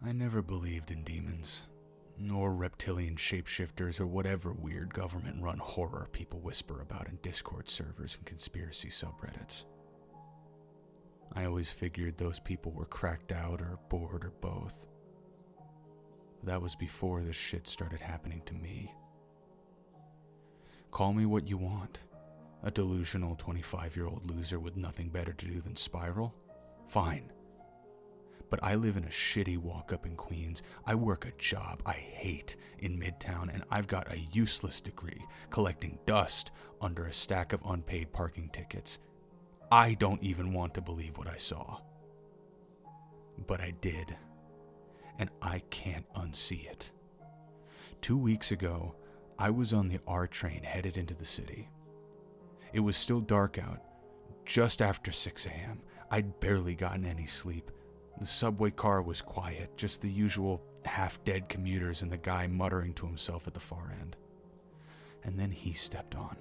I never believed in demons, nor reptilian shapeshifters or whatever weird government-run horror people whisper about in Discord servers and conspiracy subreddits. I always figured those people were cracked out or bored or both. That was before this shit started happening to me. Call me what you want. A delusional 25-year-old loser with nothing better to do than spiral? Fine. But I live in a shitty walk-up in Queens. I work a job I hate in Midtown, and I've got a useless degree collecting dust under a stack of unpaid parking tickets. I don't even want to believe what I saw. But I did, and I can't unsee it. 2 weeks ago, I was on the R train headed into the city. It was still dark out, just after 6 a.m. I'd barely gotten any sleep. The subway car was quiet, just the usual half-dead commuters and the guy muttering to himself at the far end. And then he stepped on.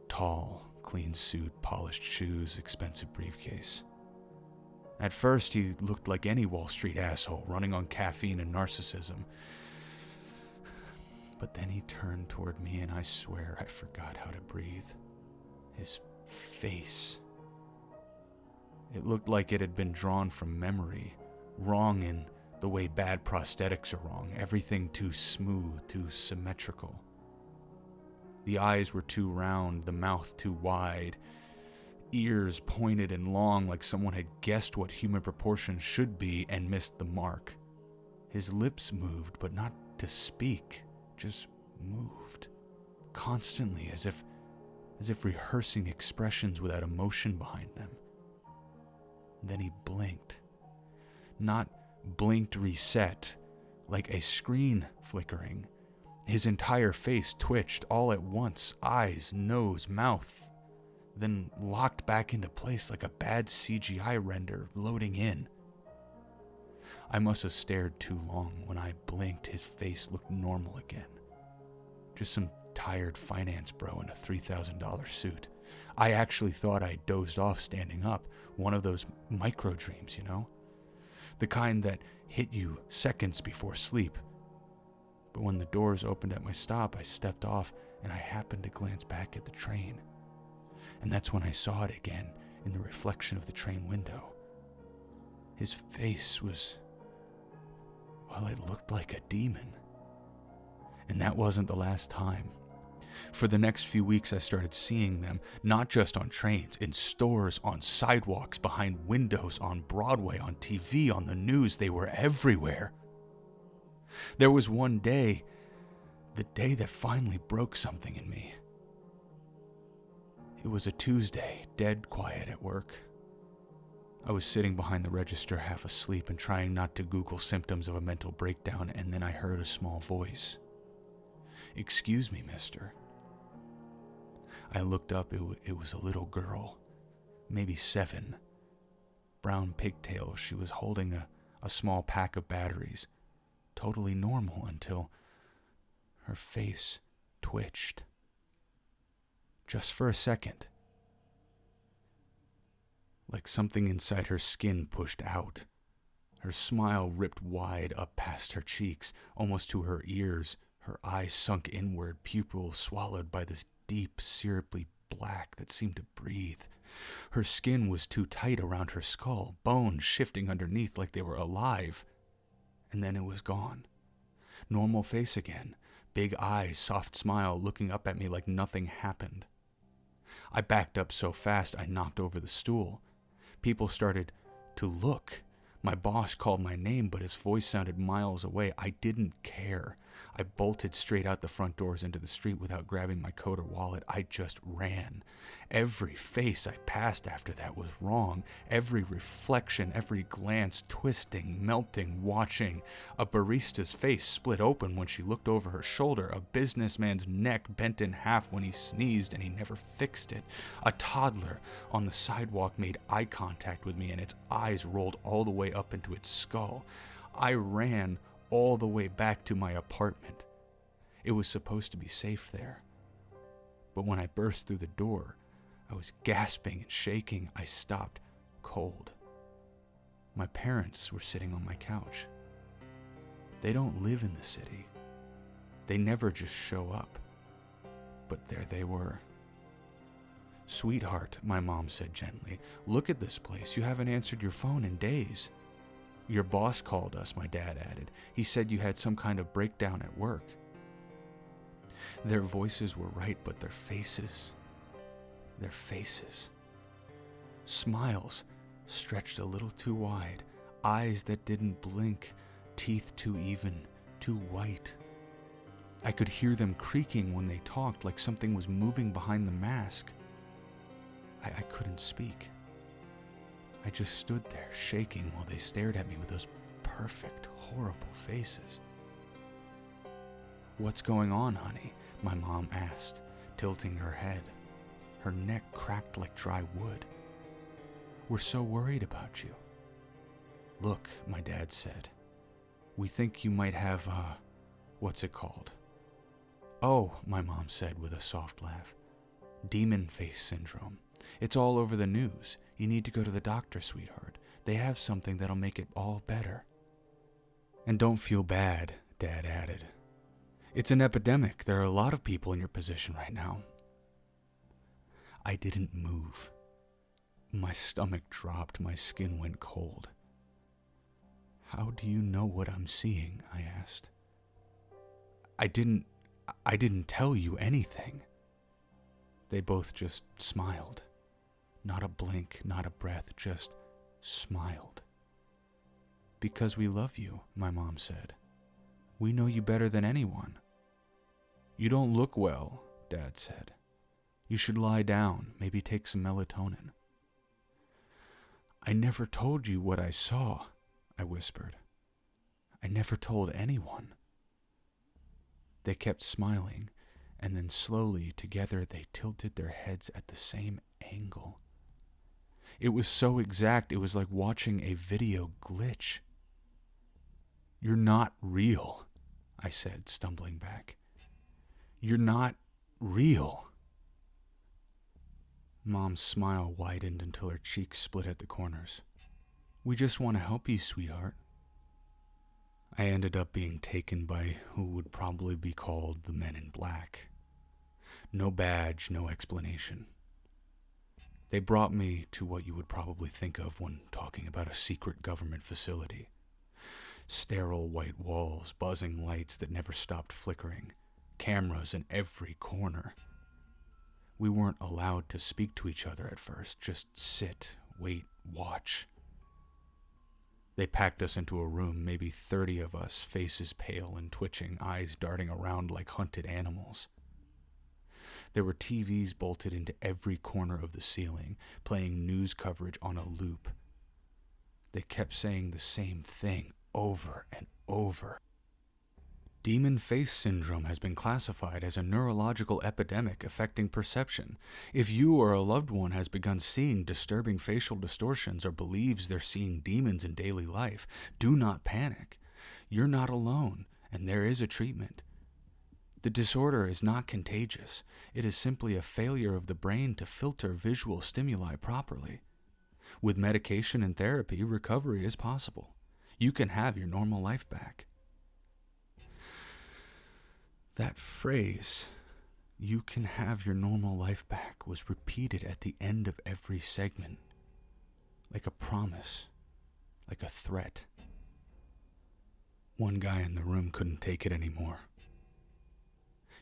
Tall, clean suit, polished shoes, expensive briefcase. At first, he looked like any Wall Street asshole running on caffeine and narcissism. But then he turned toward me, and I swear I forgot how to breathe. His face. It looked like it had been drawn from memory, wrong in the way bad prosthetics are wrong, everything too smooth, too symmetrical. The eyes were too round, the mouth too wide, ears pointed and long like someone had guessed what human proportions should be and missed the mark. His lips moved, but not to speak, just moved, constantly, as if rehearsing expressions without emotion behind them. Then he blinked. Not blinked reset, like a screen flickering. His entire face twitched all at once, eyes, nose, mouth, then locked back into place like a bad CGI render loading in. I must have stared too long. When I blinked, his face looked normal again. Just some tired finance bro in a $3,000 suit. I actually thought I dozed off standing up, one of those micro dreams, you know? The kind that hit you seconds before sleep. But when the doors opened at my stop, I stepped off and I happened to glance back at the train. And that's when I saw it again in the reflection of the train window. His face was, well, it looked like a demon. And that wasn't the last time. For the next few weeks, I started seeing them, not just on trains, in stores, on sidewalks, behind windows, on Broadway, on TV, on the news. They were everywhere. There was one day, the day that finally broke something in me. It was a Tuesday, dead quiet at work. I was sitting behind the register, half asleep and trying not to Google symptoms of a mental breakdown, and then I heard a small voice. "Excuse me, mister." I looked up. It was a little girl, maybe 7. Brown pigtails. She was holding a small pack of batteries. Totally normal until her face twitched. Just for a second. Like something inside her skin pushed out. Her smile ripped wide up past her cheeks, almost to her ears. Her eyes sunk inward, pupils swallowed by this deep, syrupy black that seemed to breathe. Her skin was too tight around her skull, bones shifting underneath like they were alive. And then it was gone. Normal face again, big eyes, soft smile, looking up at me like nothing happened. I backed up so fast I knocked over the stool. People started to look. My boss called my name, but his voice sounded miles away. I didn't care. I bolted straight out the front doors into the street without grabbing my coat or wallet. I just ran. Every face I passed after that was wrong. Every reflection, every glance, twisting, melting, watching. A barista's face split open when she looked over her shoulder. A businessman's neck bent in half when he sneezed and he never fixed it. A toddler on the sidewalk made eye contact with me and its eyes rolled all the way up into its skull. I ran all the way back to my apartment. It was supposed to be safe there. But when I burst through the door, I was gasping and shaking. I stopped cold. My parents were sitting on my couch. They don't live in the city. They never just show up. But there they were. "Sweetheart," my mom said gently, "look at this place. You haven't answered your phone in days." "Your boss called us," my dad added. "He said you had some kind of breakdown at work." Their voices were right, but their faces. Smiles stretched a little too wide, eyes that didn't blink, teeth too even, too white. I could hear them creaking when they talked, like something was moving behind the mask. I couldn't speak. I just stood there, shaking, while they stared at me with those perfect, horrible faces. "What's going on, honey?" my mom asked, tilting her head. Her neck cracked like dry wood. "We're so worried about you." "Look," my dad said. "We think you might have, what's it called?" "Oh," my mom said with a soft laugh. "Demon face syndrome. It's all over the news. You need to go to the doctor, sweetheart. They have something that'll make it all better." "And don't feel bad," Dad added. "It's an epidemic. There are a lot of people in your position right now." I didn't move. My stomach dropped. My skin went cold. "How do you know what I'm seeing?" I asked. I didn't tell you anything." They both just smiled. Not a blink, not a breath, just smiled. "Because we love you," my mom said. "We know you better than anyone." "You don't look well," Dad said. "You should lie down, maybe take some melatonin." "I never told you what I saw," I whispered. "I never told anyone." They kept smiling, and then slowly, together, they tilted their heads at the same angle. It was so exact, it was like watching a video glitch. "You're not real," I said, stumbling back. "You're not real." Mom's smile widened until her cheeks split at the corners. "We just want to help you, sweetheart." I ended up being taken by who would probably be called the Men in Black. No badge, no explanation. They brought me to what you would probably think of when talking about a secret government facility. Sterile white walls, buzzing lights that never stopped flickering, cameras in every corner. We weren't allowed to speak to each other at first, just sit, wait, watch. They packed us into a room, maybe 30 of us, faces pale and twitching, eyes darting around like hunted animals. There were TVs bolted into every corner of the ceiling, playing news coverage on a loop. They kept saying the same thing over and over. Demon face syndrome has been classified as a neurological epidemic affecting perception. If you or a loved one has begun seeing disturbing facial distortions or believes they're seeing demons in daily life, do not panic. You're not alone, and there is a treatment. The disorder is not contagious. It is simply a failure of the brain to filter visual stimuli properly. With medication and therapy, recovery is possible. You can have your normal life back. That phrase, "you can have your normal life back," was repeated at the end of every segment, like a promise, like a threat. One guy in the room couldn't take it anymore.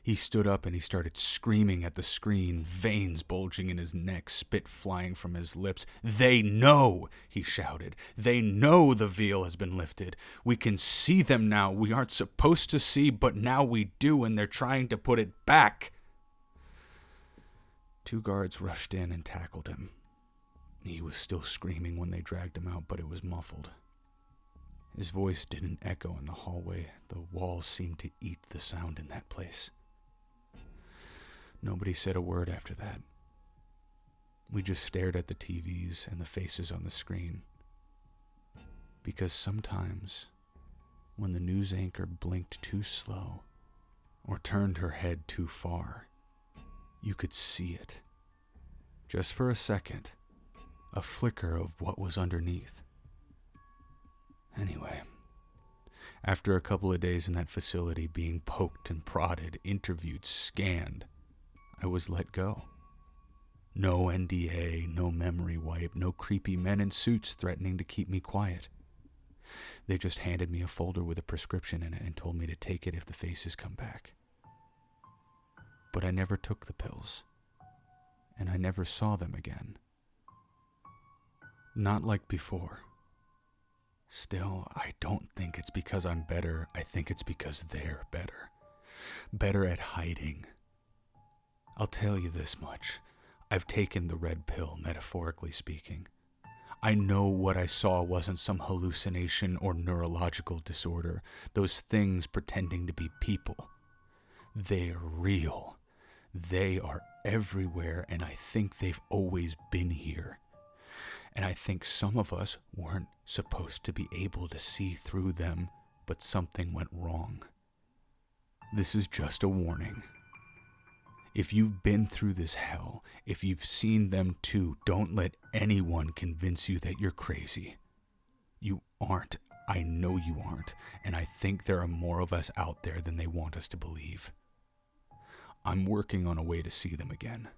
He stood up and he started screaming at the screen, veins bulging in his neck, spit flying from his lips. "They know," he shouted. "They know the veil has been lifted. We can see them now. We aren't supposed to see, but now we do, and they're trying to put it back." 2 guards rushed in and tackled him. He was still screaming when they dragged him out, but it was muffled. His voice didn't echo in the hallway. The walls seemed to eat the sound in that place. Nobody said a word after that. We just stared at the TVs and the faces on the screen. Because sometimes, when the news anchor blinked too slow or turned her head too far, you could see it. Just for a second, a flicker of what was underneath. Anyway, After a couple of days in that facility, being poked and prodded, interviewed, scanned, I was let go. No NDA, no memory wipe, no creepy men in suits threatening to keep me quiet. They just handed me a folder with a prescription in it and told me to take it if the faces come back. But I never took the pills, and I never saw them again. Not like before. Still, I don't think it's because I'm better. I think it's because they're better. Better at hiding. I'll tell you this much. I've taken the red pill, metaphorically speaking. I know what I saw wasn't some hallucination or neurological disorder. Those things pretending to be people. They're real. They are everywhere, and I think they've always been here. And I think some of us weren't supposed to be able to see through them, but something went wrong. This is just a warning. If you've been through this hell, if you've seen them too, don't let anyone convince you that you're crazy. You aren't. I know you aren't. And I think there are more of us out there than they want us to believe. I'm working on a way to see them again.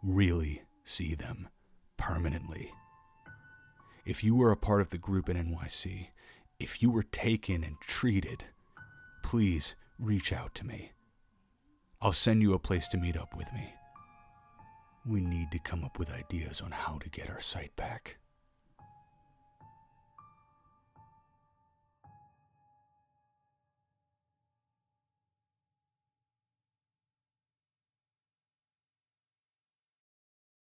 Really see them. Permanently. If you were a part of the group in NYC, if you were taken and treated, please reach out to me. I'll send you a place to meet up with me. We need to come up with ideas on how to get our sight back.